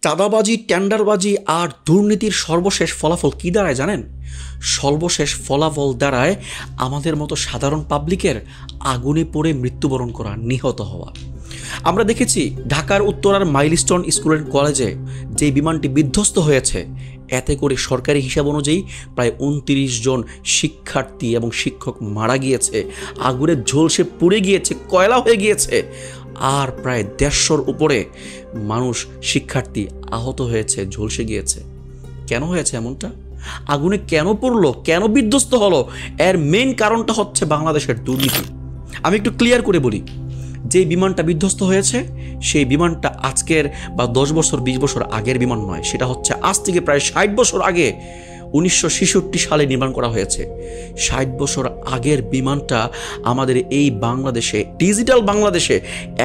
চাঁদাবাজি, টেন্ডারবাজি আর দুর্নীতির সর্বশেষ ফলাফল কী দাঁড়ায় জানেন? সর্বশেষ ফলাফল দাঁড়ায় আমাদের মতো সাধারণ পাবলিকের আগুনে পড়ে মৃত্যুবরণ করা, নিহত হওয়া। আমরা দেখেছি ঢাকার উত্তরার মাইলস্টোন স্কুল অ্যান্ড কলেজে যে বিমানটি বিধ্বস্ত হয়েছে, এতে করে সরকারি হিসাব অনুযায়ী প্রায় 29 জন শিক্ষার্থী এবং শিক্ষক মারা গিয়েছে, আগুনে ঝলসে পুড়ে গিয়েছে, কয়লা হয়ে গিয়েছে। আর প্রায় 150-র উপরে মানুষ, শিক্ষার্থী আহত হয়েছে, ঝলসে গিয়েছে। কেন হয়েছে এমনটা? আগুনে কেন পড়লো, কেন বিধ্বস্ত হলো? এর মেইন কারণটা হচ্ছে বাংলাদেশের দুর্নীতি। আমি একটু ক্লিয়ার করে বলি, যে বিমানটা বিধ্বস্ত হয়েছে সেই বিমানটা আজকের বা 10 বছর 20 বছর আগের বিমান নয়, সেটা হচ্ছে আজ থেকে প্রায় 60 বছর আগে 1966 সালে নির্মাণ করা হয়েছে। 60 বছর আগের বিমানটা আমাদের এই বাংলাদেশে, ডিজিটাল বাংলাদেশে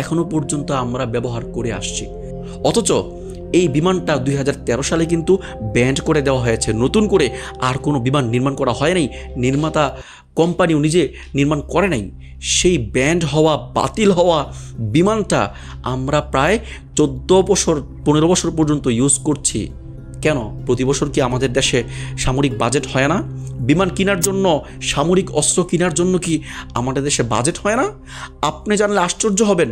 এখনো পর্যন্ত আমরা ব্যবহার করে আসছি। অথচ এই বিমানটা 2013 সালে কিন্তু ব্যান্ড করে দেওয়া হয়েছে, নতুন করে আর কোনো বিমান নির্মাণ করা হয় নাই, নির্মাতা কোম্পানিও নিজে নির্মাণ করে নাই। সেই ব্যান্ড হওয়া, বাতিল হওয়া বিমানটা আমরা প্রায় 14 বছর 15 বছর পর্যন্ত ইউজ করছি। কেন? প্রতি বছর কি আমাদের দেশে সামরিক বাজেট হয় না? বিমান কেনার জন্য, সামরিক অস্ত্র কেনার জন্য কি আমাদের দেশে বাজেট হয় না? আপনি জানলে আশ্চর্য হবেন,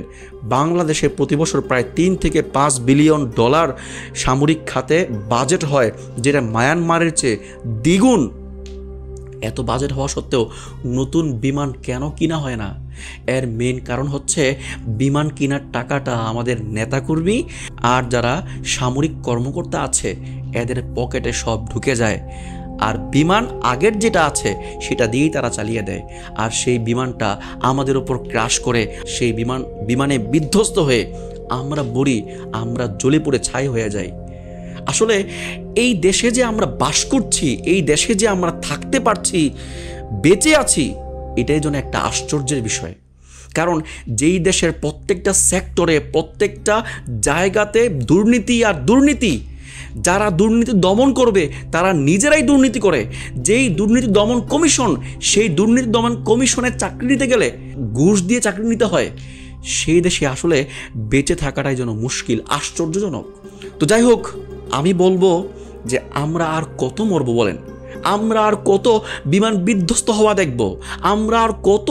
বাংলাদেশে প্রতি বছর প্রায় 3 থেকে 5 বিলিয়ন ডলার সামরিক খাতে বাজেট হয়, যেটা মায়ানমারের চেয়ে দ্বিগুণ। এত বাজেট হওয়া সত্ত্বেও নতুন বিমান কেন কিনা হয় না? এর মেন কারণ হচ্ছে বিমান কেনার টাকাটা আমাদের নেতাকর্মী আর যারা সামরিক কর্মকর্তা আছে এদের পকেটে সব ঢুকে যায়, আর বিমান আগের যেটা আছে সেটা দিয়েই তারা চালিয়ে দেয়। আর সেই বিমানটা আমাদের ওপর ক্র্যাশ করে, সেই বিমানে বিধ্বস্ত হয়ে আমরা জ্বলে পড়ে ছাই হয়ে যাই। আসলে এই দেশে যে আমরা বাস করছি, এই দেশে যে আমরা থাকতে পারছি, বেঁচে আছি, এটাই যেন একটা আশ্চর্যের বিষয়। কারণ যেই দেশের প্রত্যেকটা সেক্টরে, প্রত্যেকটা জায়গাতে দুর্নীতি আর দুর্নীতি, যারা দুর্নীতি দমন করবে তারা নিজেরাই দুর্নীতি করে। যেই দুর্নীতি দমন কমিশন, সেই দুর্নীতি দমন কমিশনের চাকরি নিতে গেলে ঘুষ দিয়ে চাকরি নিতে হয়। সেই দেশে আসলে বেঁচে থাকাটাই যেন মুশকিল, আশ্চর্যজনক। তো যাই হোক, আমি বলবো যে আমরা আর কত মরবো বলেন? আমরা আর কত বিমান বিধ্বস্ত হওয়া দেখব? আমরা আর কত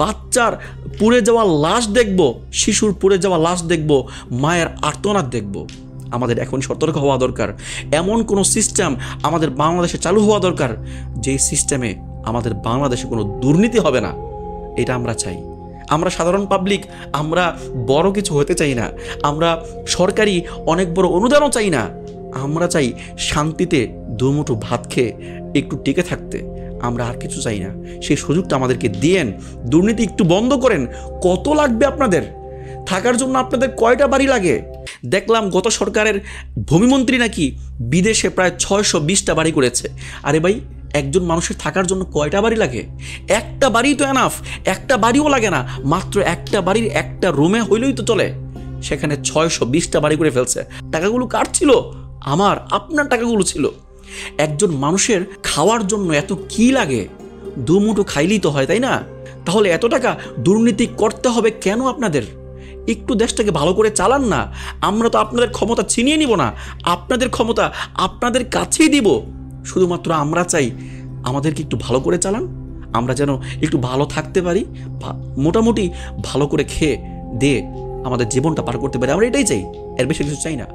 বাচ্চার পুড়ে যাওয়া লাশ দেখব, শিশুর পুড়ে যাওয়া লাশ দেখব, মায়ের আর্তনাদ দেখব? আমাদের এখন সতর্ক হওয়া দরকার। এমন কোনো সিস্টেম আমাদের বাংলাদেশে চালু হওয়া দরকার যেই সিস্টেমে আমাদের বাংলাদেশে কোনো দুর্নীতি হবে না। এটা আমরা চাই। আমরা সাধারণ পাবলিক, আমরা বড় কিছু হতে চাই না, আমরা সরকারি অনেক বড় অনুদানও চাই না। আমরা চাই শান্তিতে দুমুঠো ভাত খেয়ে একটু টিকে থাকতে। আমরা আর কিছু চাই না। সেই সুযোগটা আমাদেরকে দিয়েন। দুর্নীতি একটু বন্ধ করেন। কত লাগবে আপনাদের থাকার জন্য? আপনাদের কয়টা বাড়ি লাগে? দেখলাম গত সরকারের ভূমিমন্ত্রী নাকি বিদেশে প্রায় 620টা বাড়ি করেছে। আরে ভাই, একজন মানুষের থাকার জন্য কয়টা বাড়ি লাগে? একটা বাড়ি তো এনাফ। একটা বাড়িও লাগে না, মাত্র একটা বাড়ির একটা রুমে হইলেই তো চলে। সেখানে 620টা বাড়ি করে ফেলছে। টাকাগুলো কার ছিল? আমার, আপনার টাকাগুলো ছিল। একজন মানুষের খাওয়ার জন্য এত কি লাগে? দুমুঠো খাইলেই তো হয়, তাই না? তাহলে এত টাকা দুর্নীতি করতে হবে কেন আপনাদের? একটু দেশটাকে ভালো করে চালান না। আমরা তো আপনাদের ক্ষমতা ছিনিয়ে নিব না, আপনাদের ক্ষমতা আপনাদের কাছেই দিব। শুধুমাত্র আমরা চাই আমাদেরকে একটু ভালো করে চালান, আমরা যেন একটু ভালো থাকতে পারি, মোটামুটি ভালো করে খেয়ে দিয়ে আমাদের জীবনটা পার করতে পারি। আমরা এটাই চাই, এর বেশি কিছু চাই না।